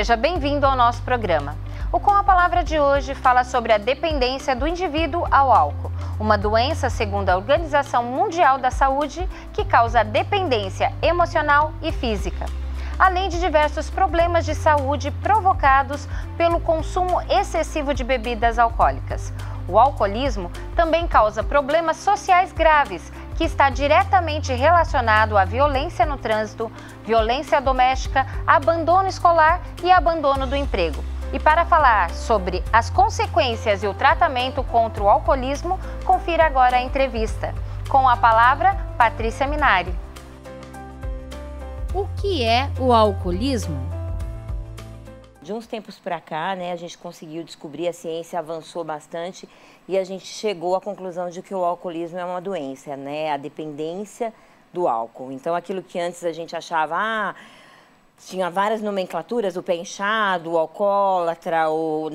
Seja bem-vindo ao nosso programa. O Com a Palavra de hoje fala sobre a dependência do indivíduo ao álcool, uma doença, segundo a Organização Mundial da Saúde, que causa dependência emocional e física, além de diversos problemas de saúde provocados pelo consumo excessivo de bebidas alcoólicas. O alcoolismo também causa problemas sociais graves, que está diretamente relacionado à violência no trânsito, violência doméstica, abandono escolar e abandono do emprego. E para falar sobre as consequências e o tratamento contra o alcoolismo, confira agora a entrevista. Com a palavra, Patrícia Minari. O que é o alcoolismo? De uns tempos para cá, a gente conseguiu descobrir, a ciência avançou bastante e a gente chegou à conclusão de que o alcoolismo é uma doença, a dependência do álcool. Então, aquilo que antes a gente achava, tinha várias nomenclaturas, o pé inchado, o alcoólatra, o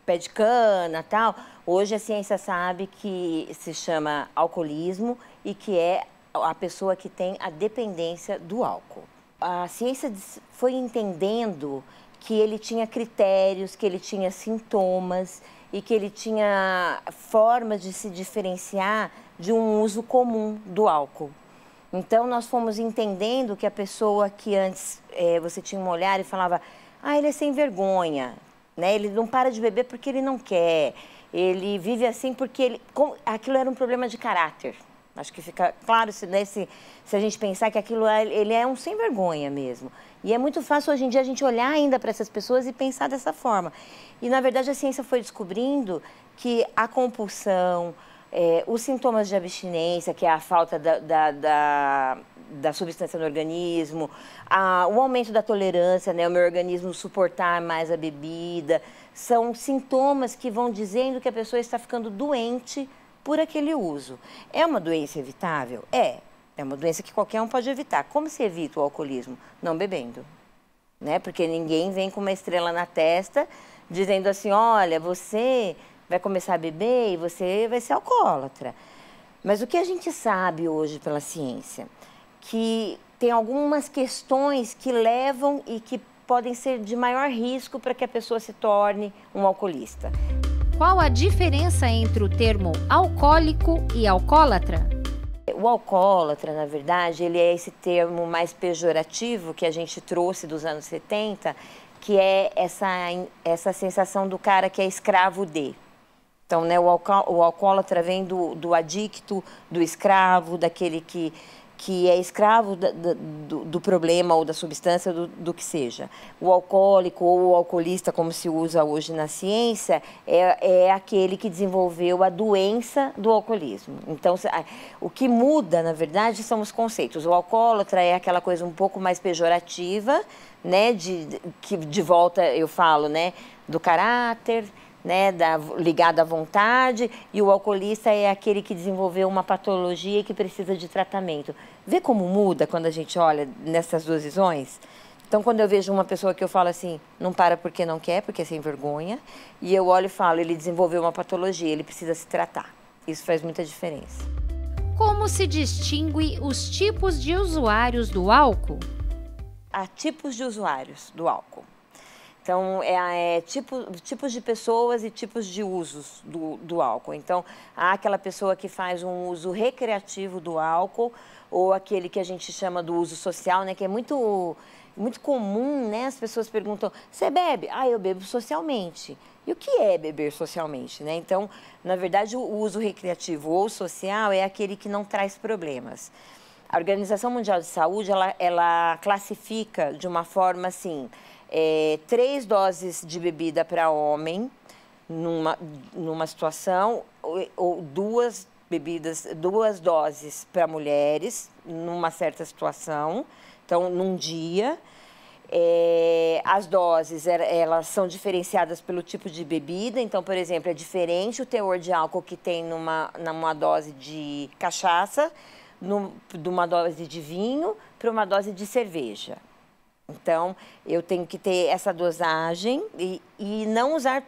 pé de cana, tal. Hoje a ciência sabe que se chama alcoolismo e que é a pessoa que tem a dependência do álcool. A ciência foi entendendo que ele tinha critérios, que ele tinha sintomas e que ele tinha formas de se diferenciar de um uso comum do álcool. Então, nós fomos entendendo que a pessoa que antes você tinha um olhar e falava, ele é sem vergonha, ele não para de beber porque ele não quer, ele vive assim porque aquilo era um problema de caráter. Acho que fica claro se a gente pensar que ele é um sem vergonha mesmo. E é muito fácil hoje em dia a gente olhar ainda para essas pessoas e pensar dessa forma. E, na verdade, a ciência foi descobrindo que a compulsão, os sintomas de abstinência, que é a falta da substância no organismo, o aumento da tolerância, o meu organismo suportar mais a bebida, são sintomas que vão dizendo que a pessoa está ficando doente por aquele uso. É uma doença evitável? É uma doença que qualquer um pode evitar. Como se evita o alcoolismo? Não bebendo, Porque ninguém vem com uma estrela na testa dizendo assim, olha, você vai começar a beber e você vai ser alcoólatra. Mas o que a gente sabe hoje pela ciência? Que tem algumas questões que levam e que podem ser de maior risco para que a pessoa se torne um alcoolista. Qual a diferença entre o termo alcoólico e alcoólatra? O alcoólatra, na verdade, ele é esse termo mais pejorativo que a gente trouxe dos anos 70, que é essa sensação do cara que é escravo de. Então, o alcoólatra vem do adicto, do escravo, daquele que é escravo do problema ou da substância, do que seja. O alcoólico ou o alcoolista, como se usa hoje na ciência, é aquele que desenvolveu a doença do alcoolismo. Então, o que muda, na verdade, são os conceitos. O alcoólatra é aquela coisa um pouco mais pejorativa, que de volta eu falo, do caráter, ligado à vontade, e o alcoolista é aquele que desenvolveu uma patologia e que precisa de tratamento. Vê como muda quando a gente olha nessas duas visões? Então, quando eu vejo uma pessoa que eu falo assim, não para porque não quer, porque é sem vergonha, e eu olho e falo, ele desenvolveu uma patologia, ele precisa se tratar. Isso faz muita diferença. Como se distingue os tipos de usuários do álcool? Há tipos de usuários do álcool. Então, tipos de pessoas e tipos de usos do álcool. Então, há aquela pessoa que faz um uso recreativo do álcool ou aquele que a gente chama do uso social, que é muito, muito comum, As pessoas perguntam, você bebe? Eu bebo socialmente. E o que é beber socialmente, Então, na verdade, o uso recreativo ou social é aquele que não traz problemas. A Organização Mundial de Saúde, ela classifica de uma forma assim, 3 doses de bebida para homem numa situação ou 2 doses para mulheres numa certa situação, então num dia. As doses elas são diferenciadas pelo tipo de bebida, então, por exemplo, é diferente o teor de álcool que tem numa dose de cachaça, de uma dose de vinho para uma dose de cerveja. Então, eu tenho que ter essa dosagem e não usar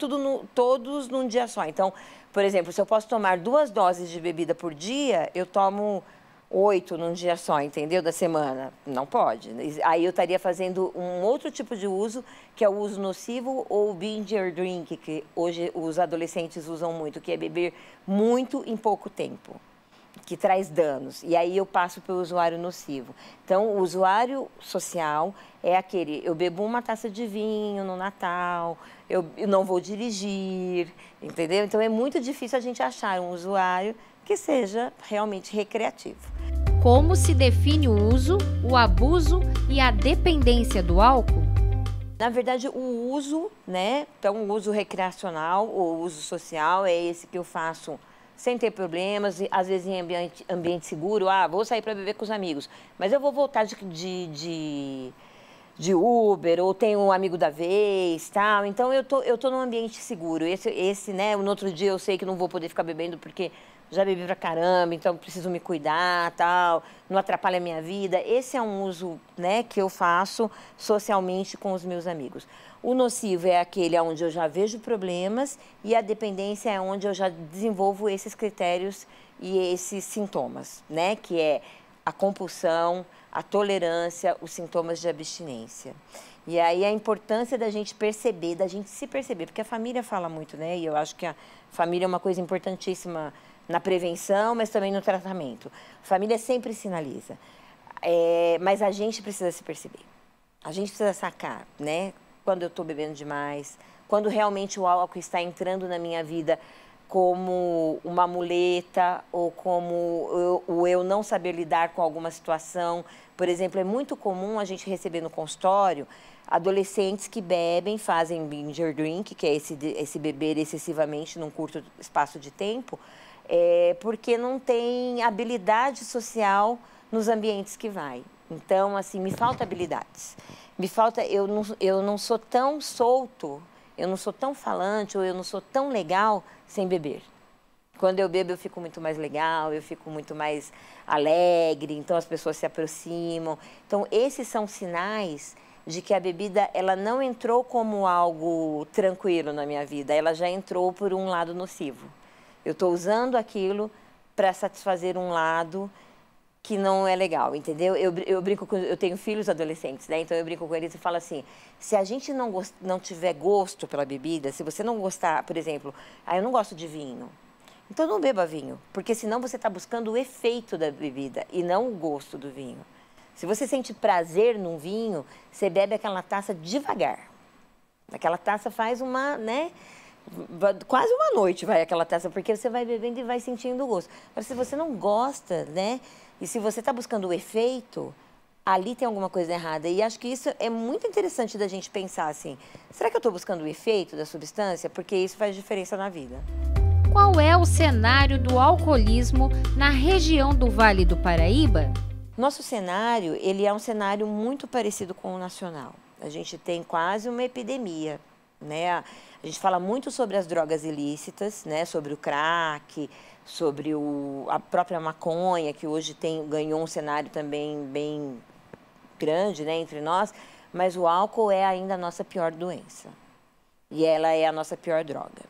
todos num dia só. Então, por exemplo, se eu posso tomar 2 doses de bebida por dia, eu tomo 8 num dia só, entendeu? Da semana. Não pode. Aí eu estaria fazendo um outro tipo de uso, que é o uso nocivo ou binge or drink, que hoje os adolescentes usam muito, que é beber muito em pouco tempo, que traz danos. E aí eu passo para o usuário nocivo. Então, o usuário social é aquele, eu bebo uma taça de vinho no Natal, eu não vou dirigir, entendeu? Então, é muito difícil a gente achar um usuário que seja realmente recreativo. Como se define o uso, o abuso e a dependência do álcool? Na verdade, o uso, né? Então, o uso recreacional ou uso social é esse que eu faço sem ter problemas, e às vezes em ambiente seguro. Ah, vou sair para beber com os amigos, mas eu vou voltar de Uber, ou tenho um amigo da vez, tal. Então, eu tô num ambiente seguro. Esse, né, no outro dia eu sei que não vou poder ficar bebendo porque já bebi pra caramba, então preciso me cuidar, tal, não atrapalha a minha vida. Esse é um uso, né, que eu faço socialmente com os meus amigos. O nocivo é aquele onde eu já vejo problemas e a dependência é onde eu já desenvolvo esses critérios e esses sintomas, né, que é a compulsão, a tolerância, os sintomas de abstinência. E aí a importância da gente perceber, da gente se perceber, porque a família fala muito, né, e eu acho que a família é uma coisa importantíssima na prevenção, mas também no tratamento. A família sempre sinaliza, mas a gente precisa se perceber. A gente precisa sacar, né? Quando eu estou bebendo demais, quando realmente o álcool está entrando na minha vida como uma muleta ou como eu não saber lidar com alguma situação. Por exemplo, é muito comum a gente receber no consultório adolescentes que bebem, fazem binge or drink, que é esse beber excessivamente num curto espaço de tempo, porque não tem habilidade social nos ambientes que vai. Então, assim, me falta habilidades. Me falta, eu não sou tão solto, eu não sou tão falante, ou eu não sou tão legal sem beber. Quando eu bebo, eu fico muito mais legal, eu fico muito mais alegre, então as pessoas se aproximam. Então, esses são sinais de que a bebida, ela não entrou como algo tranquilo na minha vida, ela já entrou por um lado nocivo. Eu estou usando aquilo para satisfazer um lado que não é legal, entendeu? Eu brinco com, eu tenho filhos adolescentes, né? Então eu brinco com eles e falo assim, se a gente não tiver gosto pela bebida, se você não gostar, por exemplo, eu não gosto de vinho, então não beba vinho, porque senão você está buscando o efeito da bebida e não o gosto do vinho. Se você sente prazer num vinho, você bebe aquela taça devagar. Aquela taça faz uma, né? Quase uma noite vai aquela taça, porque você vai bebendo e vai sentindo o gosto. Mas se você não gosta, né? E se você está buscando o efeito, ali tem alguma coisa errada. E acho que isso é muito interessante da gente pensar assim, será que eu estou buscando o efeito da substância? Porque isso faz diferença na vida. Qual é o cenário do alcoolismo na região do Vale do Paraíba? Nosso cenário, ele é um cenário muito parecido com o nacional. A gente tem quase uma epidemia, né? A gente fala muito sobre as drogas ilícitas, né? Sobre o crack, sobre a própria maconha, que hoje ganhou um cenário também bem grande, né, entre nós, mas o álcool é ainda a nossa pior doença. E ela é a nossa pior droga.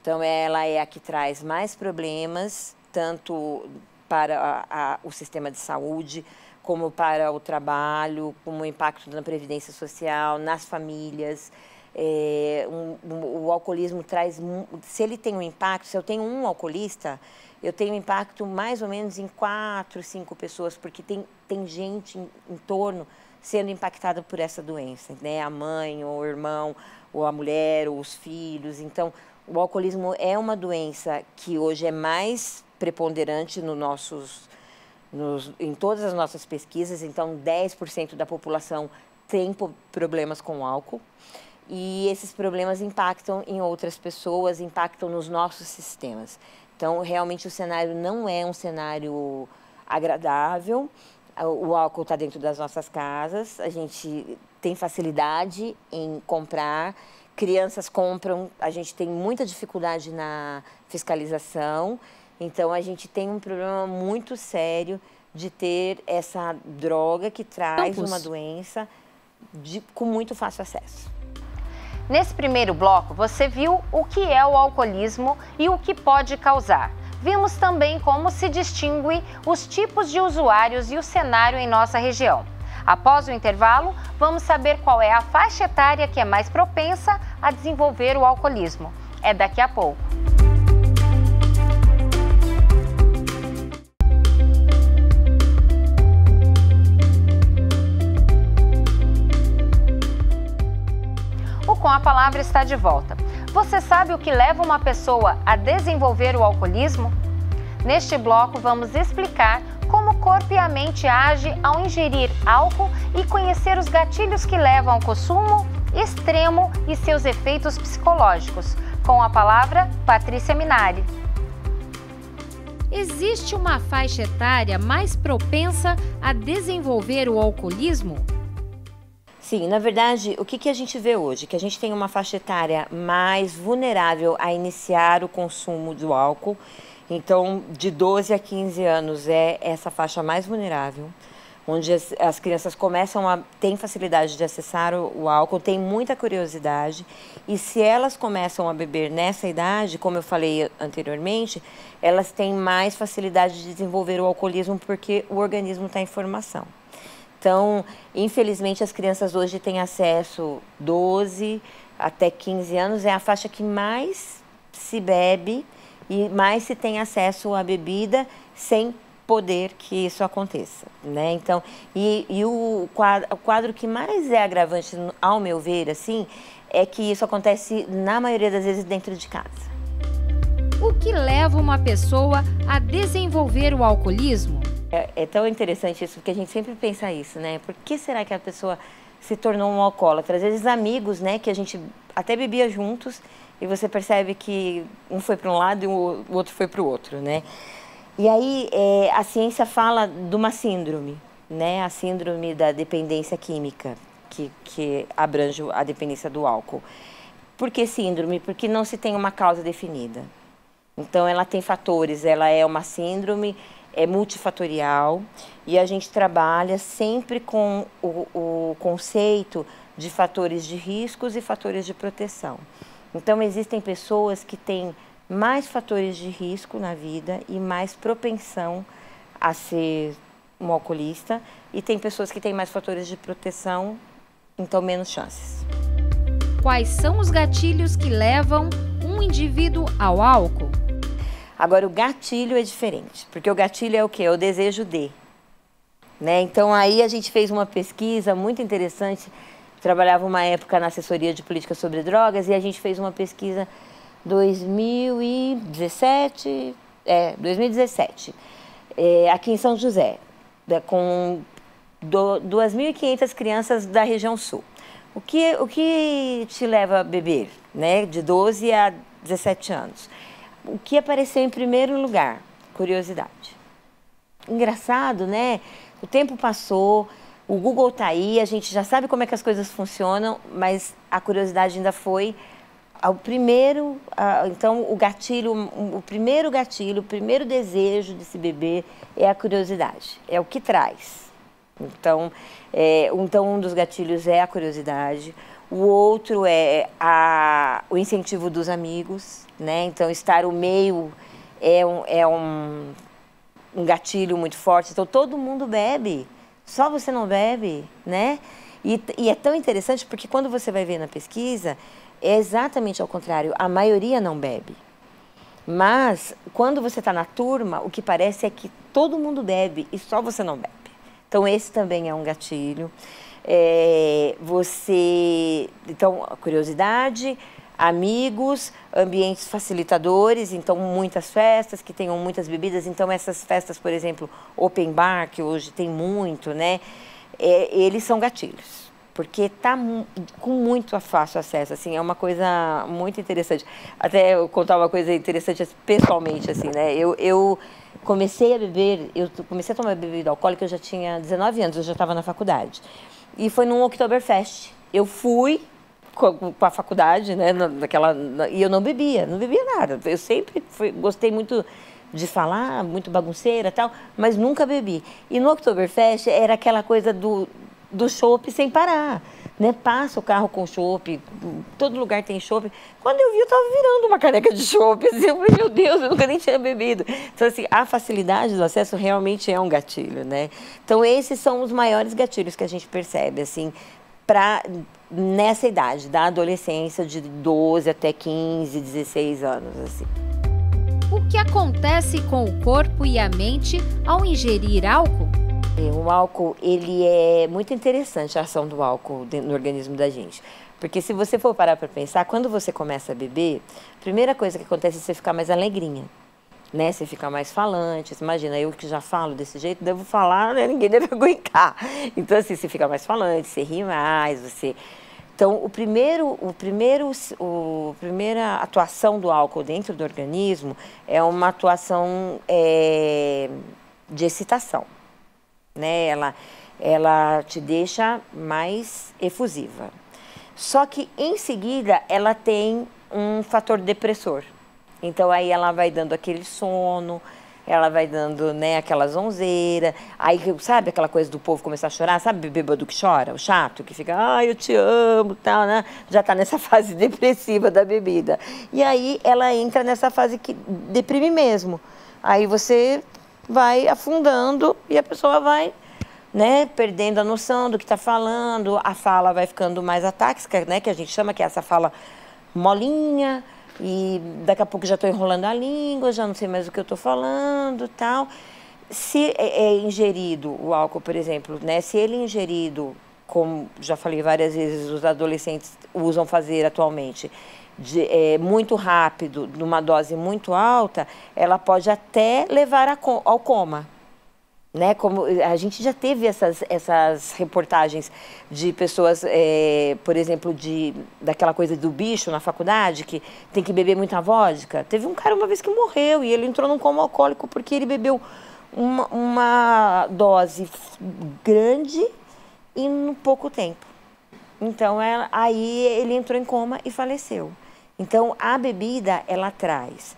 Então, ela é a que traz mais problemas, tanto para o sistema de saúde, como para o trabalho, como o impacto na previdência social, nas famílias. O alcoolismo traz, se ele tem um impacto, se eu tenho um alcoolista, eu tenho impacto mais ou menos em 4, 5 pessoas, porque tem gente em torno sendo impactada por essa doença, né? A mãe, ou o irmão, ou a mulher, ou os filhos. Então, o alcoolismo é uma doença que hoje é mais preponderante em todas as nossas pesquisas. Então, 10% da população tem problemas com álcool. E esses problemas impactam em outras pessoas, impactam nos nossos sistemas. Então, realmente, o cenário não é um cenário agradável. O álcool está dentro das nossas casas, a gente tem facilidade em comprar, crianças compram, a gente tem muita dificuldade na fiscalização. Então, a gente tem um problema muito sério de ter essa droga que traz uma doença com muito fácil acesso. Nesse primeiro bloco, você viu o que é o alcoolismo e o que pode causar. Vimos também como se distingue os tipos de usuários e o cenário em nossa região. Após o intervalo, vamos saber qual é a faixa etária que é mais propensa a desenvolver o alcoolismo. É daqui a pouco. O Com a Palavra está de volta. Você sabe o que leva uma pessoa a desenvolver o alcoolismo? Neste bloco, vamos explicar como o corpo e a mente agem ao ingerir álcool e conhecer os gatilhos que levam ao consumo extremo e seus efeitos psicológicos. Com a palavra, Patrícia Minari. Existe uma faixa etária mais propensa a desenvolver o alcoolismo? Sim, na verdade, o que a gente vê hoje? Que a gente tem uma faixa etária mais vulnerável a iniciar o consumo do álcool. Então, de 12 a 15 anos é essa faixa mais vulnerável, onde as crianças começam a ter facilidade de acessar o álcool, tem muita curiosidade. E se elas começam a beber nessa idade, como eu falei anteriormente, elas têm mais facilidade de desenvolver o alcoolismo porque o organismo está em formação. Então, infelizmente, as crianças hoje têm acesso 12 até 15 anos, é a faixa que mais se bebe e mais se tem acesso à bebida sem poder que isso aconteça, né? Então, o quadro que mais é agravante, ao meu ver, assim, é que isso acontece, na maioria das vezes, dentro de casa. O que leva uma pessoa a desenvolver o alcoolismo? É tão interessante isso, porque a gente sempre pensa isso, né? Por que será que a pessoa se tornou um alcoólatra? Às vezes amigos, né, que a gente até bebia juntos e você percebe que um foi para um lado e o outro foi para o outro, né? E aí a ciência fala de uma síndrome, né? A síndrome da dependência química, que abrange a dependência do álcool. Por que síndrome? Porque não se tem uma causa definida. Então ela tem fatores, ela é uma síndrome, é multifatorial e a gente trabalha sempre com o conceito de fatores de riscos e fatores de proteção. Então, existem pessoas que têm mais fatores de risco na vida e mais propensão a ser um alcoolista e tem pessoas que têm mais fatores de proteção, então menos chances. Quais são os gatilhos que levam um indivíduo ao álcool? Agora, o gatilho é diferente, porque o gatilho é o quê? É o desejo de. Né? Então, aí a gente fez uma pesquisa muito interessante. Trabalhava uma época na assessoria de política sobre drogas e a gente fez uma pesquisa 2017, aqui em São José, com 2.500 crianças da região sul. O que te leva a beber, né? De 12 a 17 anos? O que apareceu em primeiro lugar? Curiosidade. Engraçado, né? O tempo passou, o Google está aí, a gente já sabe como é que as coisas funcionam, mas a curiosidade ainda foi ao primeiro, então o gatilho, o primeiro desejo de se beber é a curiosidade, é o que traz. Então um dos gatilhos é a curiosidade, o outro é o incentivo dos amigos, né? Então estar o meio é um gatilho muito forte, então todo mundo bebe, só você não bebe, né? E é tão interessante porque quando você vai ver na pesquisa, é exatamente ao contrário, a maioria não bebe. Mas, quando você está na turma, o que parece é que todo mundo bebe e só você não bebe. Então, esse também é um gatilho. Então, a curiosidade, amigos, ambientes facilitadores, então muitas festas que tenham muitas bebidas. Então, essas festas, por exemplo, open bar, que hoje tem muito, né? Eles são gatilhos. Porque está com muito fácil acesso, assim, é uma coisa muito interessante. Até eu contar uma coisa interessante pessoalmente, assim, né? Eu comecei a tomar bebida alcoólica, eu já tinha 19 anos, eu já estava na faculdade. E foi num Oktoberfest. Eu fui com a faculdade, né, e eu não bebia nada. Eu sempre gostei muito de falar, muito bagunceira e tal, mas nunca bebi. E no Oktoberfest era aquela coisa do chopp sem parar, né? Passa o carro com chopp, todo lugar tem chopp. Quando eu vi, eu estava virando uma caneca de chopp. Assim, eu falei, meu Deus, eu nunca nem tinha bebido. Então, assim, a facilidade do acesso realmente é um gatilho, né? Então, esses são os maiores gatilhos que a gente percebe, assim, nessa idade, da adolescência, de 12 até 15, 16 anos, assim. O que acontece com o corpo e a mente ao ingerir álcool? O álcool, ele é muito interessante, a ação do álcool no organismo da gente. Porque se você for parar para pensar, quando você começa a beber, a primeira coisa que acontece é você ficar mais alegrinha, né? Você fica mais falante. Você imagina, eu que já falo desse jeito, devo falar, né? Ninguém deve aguentar. Então, assim, você fica mais falante, você ri mais, você... Então, a primeira atuação do álcool dentro do organismo é uma atuação de excitação, né? Ela te deixa mais efusiva. Só que, em seguida, ela tem um fator depressor. Então, aí ela vai dando aquele sono, ela vai dando, né, aquela zonzeira. Aí, sabe aquela coisa do povo começar a chorar? Sabe o bêbado que chora? O chato, que fica, ai, eu te amo, tal, né? Já tá nessa fase depressiva da bebida. E aí, ela entra nessa fase que deprime mesmo. Aí você vai afundando e a pessoa vai, né, perdendo a noção do que está falando, a fala vai ficando mais atáxica, né, que a gente chama, que é essa fala molinha, e daqui a pouco já estou enrolando a língua, já não sei mais o que eu estou falando, tal. Se é ingerido o álcool, por exemplo, né, se ele é ingerido, como já falei várias vezes, os adolescentes usam fazer atualmente, muito rápido, numa dose muito alta, ela pode até levar ao coma. Né? Como a gente já teve essas reportagens de pessoas, por exemplo, daquela coisa do bicho na faculdade, que tem que beber muita vodka. Teve um cara uma vez que morreu e ele entrou num coma alcoólico porque ele bebeu uma dose grande em pouco tempo. Então, aí ele entrou em coma e faleceu. Então, a bebida, ela traz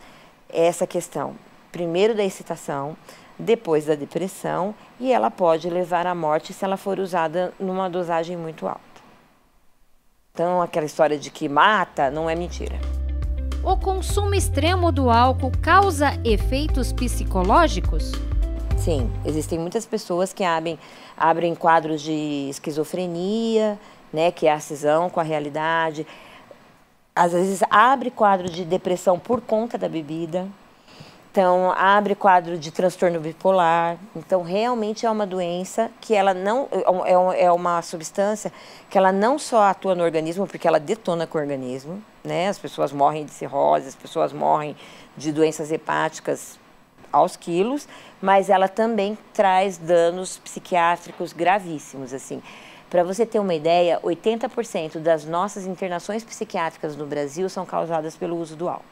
essa questão, primeiro da excitação, depois da depressão, e ela pode levar à morte se ela for usada numa dosagem muito alta. Então, aquela história de que mata não é mentira. O consumo extremo do álcool causa efeitos psicológicos? Sim, existem muitas pessoas que abrem quadros de esquizofrenia, né, que é a cisão com a realidade. Às vezes abre quadro de depressão por conta da bebida. Então, abre quadro de transtorno bipolar. Então, realmente é uma doença que ela não... É uma substância que ela não só atua no organismo, porque ela detona com o organismo, né? As pessoas morrem de cirrose, as pessoas morrem de doenças hepáticas aos quilos, mas ela também traz danos psiquiátricos gravíssimos, assim. Para você ter uma ideia, 80% das nossas internações psiquiátricas no Brasil são causadas pelo uso do álcool.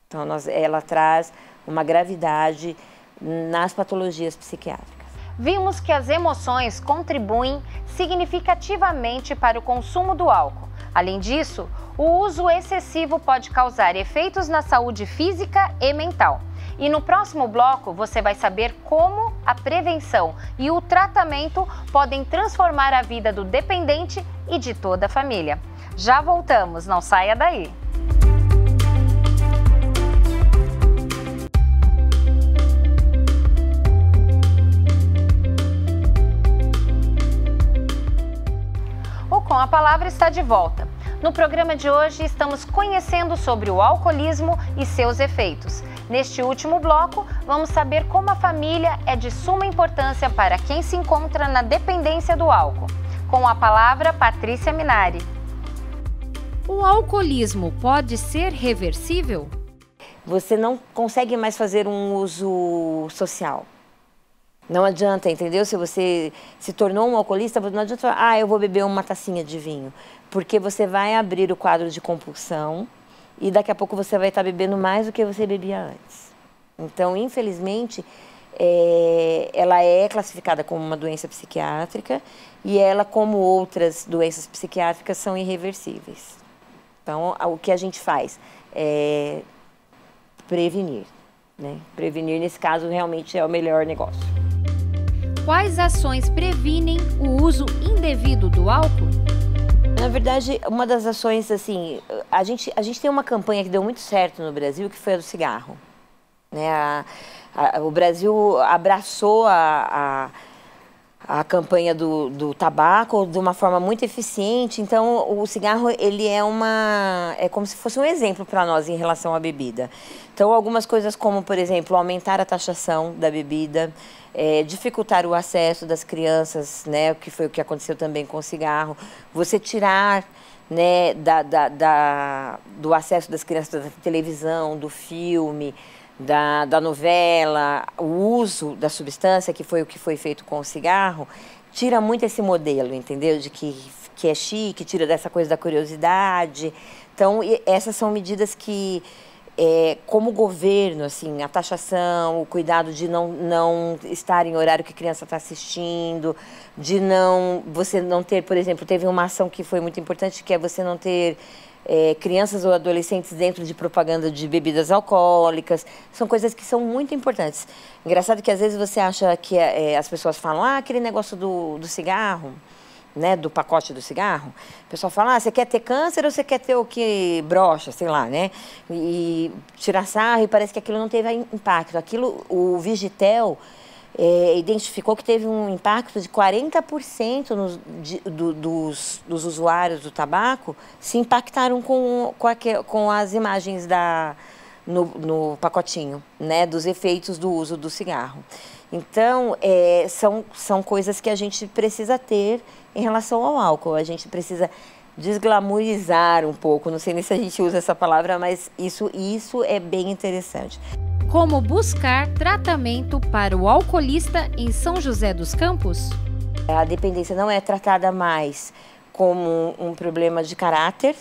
Então, ela traz uma gravidade nas patologias psiquiátricas. Vimos que as emoções contribuem significativamente para o consumo do álcool. Além disso, o uso excessivo pode causar efeitos na saúde física e mental. E no próximo bloco você vai saber como a prevenção e o tratamento podem transformar a vida do dependente e de toda a família. Já voltamos, não saia daí! O Com a Palavra está de volta. No programa de hoje estamos conhecendo sobre o alcoolismo e seus efeitos. Neste último bloco, vamos saber como a família é de suma importância para quem se encontra na dependência do álcool. Com a palavra, Patrícia Minari. O alcoolismo pode ser reversível? Você não consegue mais fazer um uso social. Não adianta, entendeu? Se você se tornou um alcoolista, não adianta falar, eu vou beber uma tacinha de vinho. Porque você vai abrir o quadro de compulsão e daqui a pouco você vai estar bebendo mais do que você bebia antes. Então, infelizmente, ela é classificada como uma doença psiquiátrica e ela, como outras doenças psiquiátricas, são irreversíveis. Então, o que a gente faz é prevenir, né? Prevenir, nesse caso, realmente é o melhor negócio. Quais ações previnem o uso indevido do álcool? Na verdade, uma das ações, assim, a gente tem uma campanha que deu muito certo no Brasil, que foi a do cigarro. Né? O Brasil abraçou a campanha do tabaco de uma forma muito eficiente. Então, o cigarro, ele é como se fosse um exemplo para nós em relação à bebida. Então, algumas coisas como, por exemplo, aumentar a taxação da bebida, dificultar o acesso das crianças, né, que foi o que aconteceu também com o cigarro, você tirar, né, do acesso das crianças da televisão, do filme, da novela, o uso da substância, que foi o que foi feito com o cigarro, tira muito esse modelo, entendeu? De que é chique, tira dessa coisa da curiosidade. Então, essas são medidas que, como governo, assim, a taxação, o cuidado de não estar em horário que a criança está assistindo, de você não ter, por exemplo, teve uma ação que foi muito importante, que é você não ter crianças ou adolescentes dentro de propaganda de bebidas alcoólicas. São coisas que são muito importantes. Engraçado que às vezes você acha que as pessoas falam, aquele negócio do cigarro, né, do pacote do cigarro. O pessoal fala, você quer ter câncer ou você quer ter o que brocha, sei lá, né? E tirar sarro, e parece que aquilo não teve impacto. Aquilo, o Vigitel identificou que teve um impacto de 40% dos usuários do tabaco se impactaram com as imagens no pacotinho, né, dos efeitos do uso do cigarro. Então, são coisas que a gente precisa ter em relação ao álcool. A gente precisa desglamourizar um pouco, não sei nem se a gente usa essa palavra, mas isso é bem interessante. Como buscar tratamento para o alcoolista em São José dos Campos? A dependência não é tratada mais como um problema de caráter.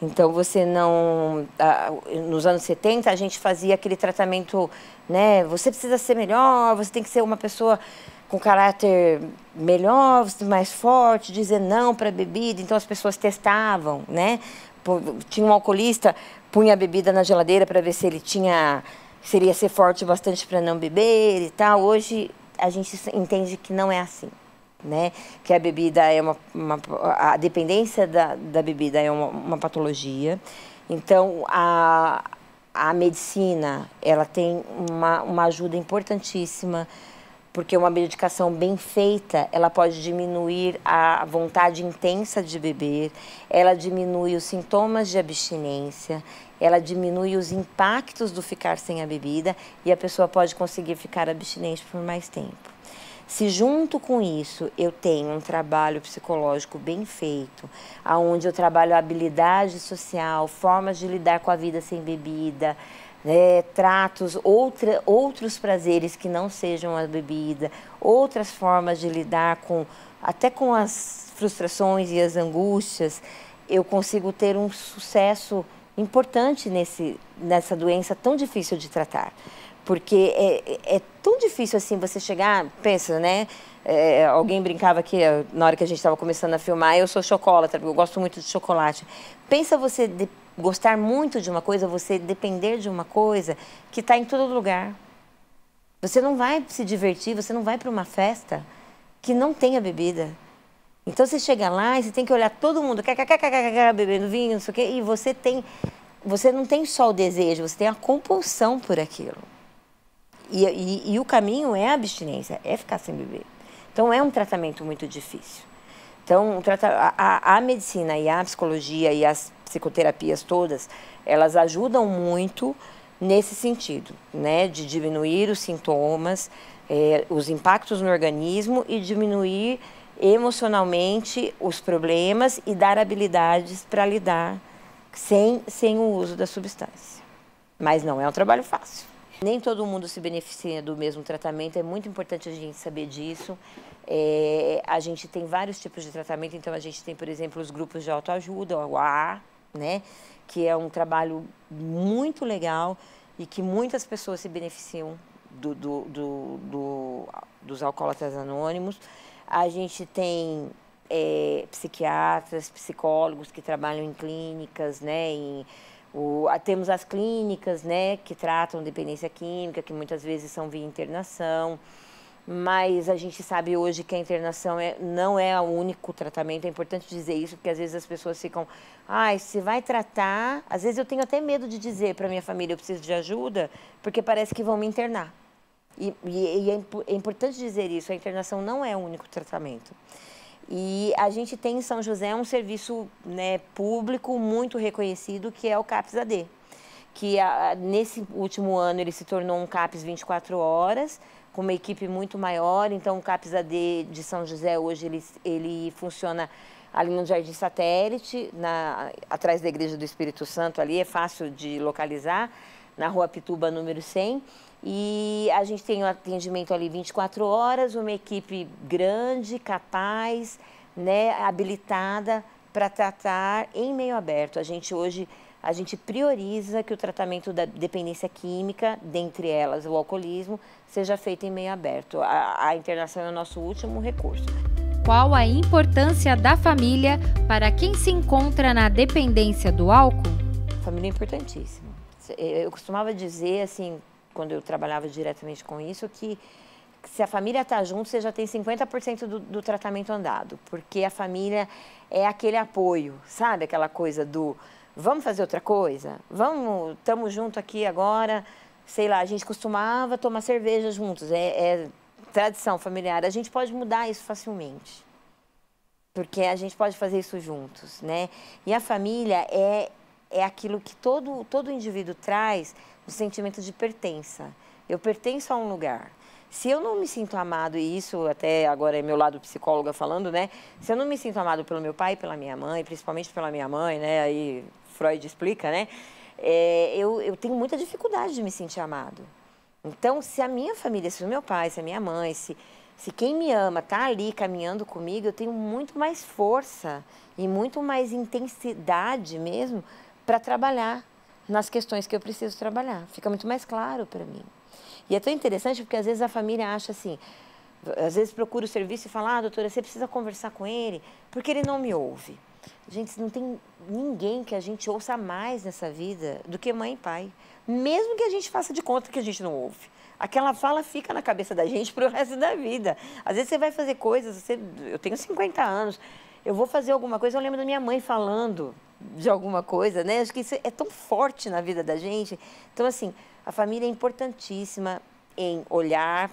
Então, você não... Nos anos 70, a gente fazia aquele tratamento, né? Você precisa ser melhor, você tem que ser uma pessoa com caráter melhor, mais forte, dizer não para a bebida. Então, as pessoas testavam, né? Tinha um alcoolista, punha a bebida na geladeira para ver se ele ia ser forte bastante para não beber e tal. Hoje, a gente entende que não é assim, né? Que a bebida a dependência da bebida é uma patologia. Então, a medicina, ela tem uma ajuda importantíssima, porque uma medicação bem feita, ela pode diminuir a vontade intensa de beber, ela diminui os sintomas de abstinência, ela diminui os impactos do ficar sem a bebida e a pessoa pode conseguir ficar abstinente por mais tempo. Se junto com isso eu tenho um trabalho psicológico bem feito, onde eu trabalho a habilidade social, formas de lidar com a vida sem bebida, tratos, outros prazeres que não sejam a bebida, outras formas de lidar até com as frustrações e as angústias, eu consigo ter um sucesso importante nessa doença tão difícil de tratar. Porque é tão difícil assim você chegar, pensa, né? Alguém brincava aqui, na hora que a gente estava começando a filmar, eu sou chocolatra, eu gosto muito de chocolate. Pensa você gostar muito de uma coisa, você depender de uma coisa que está em todo lugar. Você não vai se divertir, você não vai para uma festa que não tenha bebida. Então você chega lá e você tem que olhar todo mundo, bebendo vinho, não sei o quê, e você não tem só o desejo, você tem a compulsão por aquilo. E o caminho é a abstinência, é ficar sem beber. Então, é um tratamento muito difícil. Então, a medicina e a psicologia e as psicoterapias todas, elas ajudam muito nesse sentido, né? De diminuir os sintomas, os impactos no organismo e diminuir emocionalmente os problemas e dar habilidades para lidar sem o uso da substância. Mas não é um trabalho fácil. Nem todo mundo se beneficia do mesmo tratamento, é muito importante a gente saber disso. A gente tem vários tipos de tratamento, então a gente tem, por exemplo, os grupos de autoajuda, o AA, né? Que é um trabalho muito legal e que muitas pessoas se beneficiam dos alcoólatras anônimos. A gente tem psiquiatras, psicólogos que trabalham em clínicas, né? Temos as clínicas, né, que tratam dependência química, que muitas vezes são via internação. mas a gente sabe hoje que a internação não é o único tratamento. É importante dizer isso, porque às vezes as pessoas ficam, se vai tratar... Às vezes eu tenho até medo de dizer para minha família, eu preciso de ajuda, porque parece que vão me internar. E é importante dizer isso, a internação não é o único tratamento. E a gente tem em São José um serviço, né, público muito reconhecido, que é o CAPS-AD, que nesse último ano ele se tornou um CAPS 24 horas, com uma equipe muito maior. Então o CAPS-AD de São José hoje ele funciona ali no Jardim Satélite, atrás da Igreja do Espírito Santo, ali é fácil de localizar, na Rua Pituba, número 100. E a gente tem um atendimento ali 24 horas, uma equipe grande, capaz, né, habilitada para tratar em meio aberto. A gente prioriza que o tratamento da dependência química, dentre elas o alcoolismo, seja feito em meio aberto. A internação é o nosso último recurso. Qual a importância da família para quem se encontra na dependência do álcool? A família é importantíssima. Eu costumava dizer, assim, quando eu trabalhava diretamente com isso, que se a família está junto, você já tem 50% do tratamento andado, porque a família é aquele apoio, sabe? Aquela coisa do, vamos fazer outra coisa? Estamos juntos aqui agora, sei lá, a gente costumava tomar cerveja juntos, é tradição familiar, a gente pode mudar isso facilmente, porque a gente pode fazer isso juntos, né? E a família é aquilo que todo indivíduo traz, o sentimento de pertença. Eu pertenço a um lugar. Se eu não me sinto amado, e isso até agora é meu lado psicóloga falando, né? Se eu não me sinto amado pelo meu pai e pela minha mãe, principalmente pela minha mãe, né? Aí Freud explica, né? Eu tenho muita dificuldade de me sentir amado. Então, se a minha família, se o meu pai, se a minha mãe, se quem me ama está ali caminhando comigo, eu tenho muito mais força e muito mais intensidade mesmo para trabalhar nas questões que eu preciso trabalhar. Fica muito mais claro para mim. E é tão interessante porque às vezes a família acha assim, às vezes procura o serviço e fala, doutora, você precisa conversar com ele, porque ele não me ouve. Gente, não tem ninguém que a gente ouça mais nessa vida do que mãe e pai. Mesmo que a gente faça de conta que a gente não ouve. Aquela fala fica na cabeça da gente pro resto da vida. Às vezes você vai fazer coisas, eu tenho 50 anos, eu vou fazer alguma coisa, eu lembro da minha mãe falando de alguma coisa, né? Acho que isso é tão forte na vida da gente. Então, assim, a família é importantíssima em olhar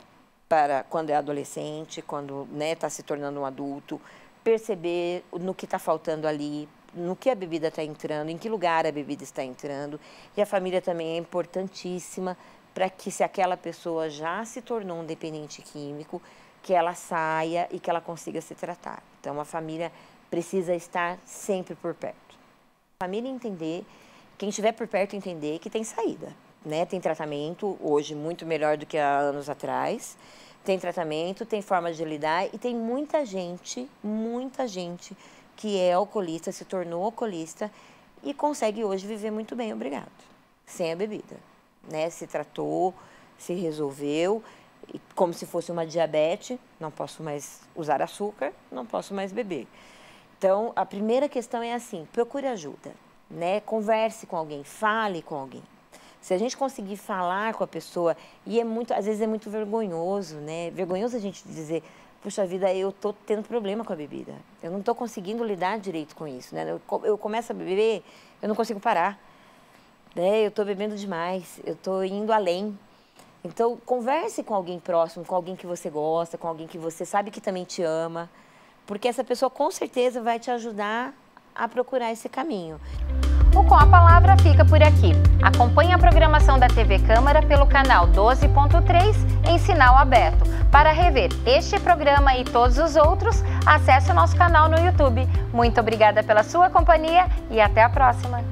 para quando é adolescente, quando está se tornando um adulto, perceber no que está faltando ali, no que a bebida está entrando, em que lugar a bebida está entrando. E a família também é importantíssima para que, se aquela pessoa já se tornou um dependente químico, que ela saia e que ela consiga se tratar. Então, a família precisa estar sempre por perto. A família entender, quem estiver por perto entender que tem saída, né? Tem tratamento, hoje muito melhor do que há anos atrás, tem tratamento, tem forma de lidar e tem muita gente que é alcoolista, se tornou alcoolista e consegue hoje viver muito bem, obrigado, sem a bebida, né? Se tratou, se resolveu, como se fosse uma diabetes, não posso mais usar açúcar, não posso mais beber. Então, a primeira questão é assim, procure ajuda, né? Converse com alguém, fale com alguém. Se a gente conseguir falar com a pessoa, e às vezes é muito vergonhoso, né? Vergonhoso a gente dizer, puxa vida, eu estou tendo problema com a bebida, eu não estou conseguindo lidar direito com isso, né? Eu começo a beber, eu não consigo parar, né? Eu estou bebendo demais, eu estou indo além. Então, converse com alguém próximo, com alguém que você gosta, com alguém que você sabe que também te ama, porque essa pessoa com certeza vai te ajudar a procurar esse caminho. O Com a Palavra fica por aqui. Acompanhe a programação da TV Câmara pelo canal 12.3 em sinal aberto. Para rever este programa e todos os outros, acesse o nosso canal no YouTube. Muito obrigada pela sua companhia e até a próxima!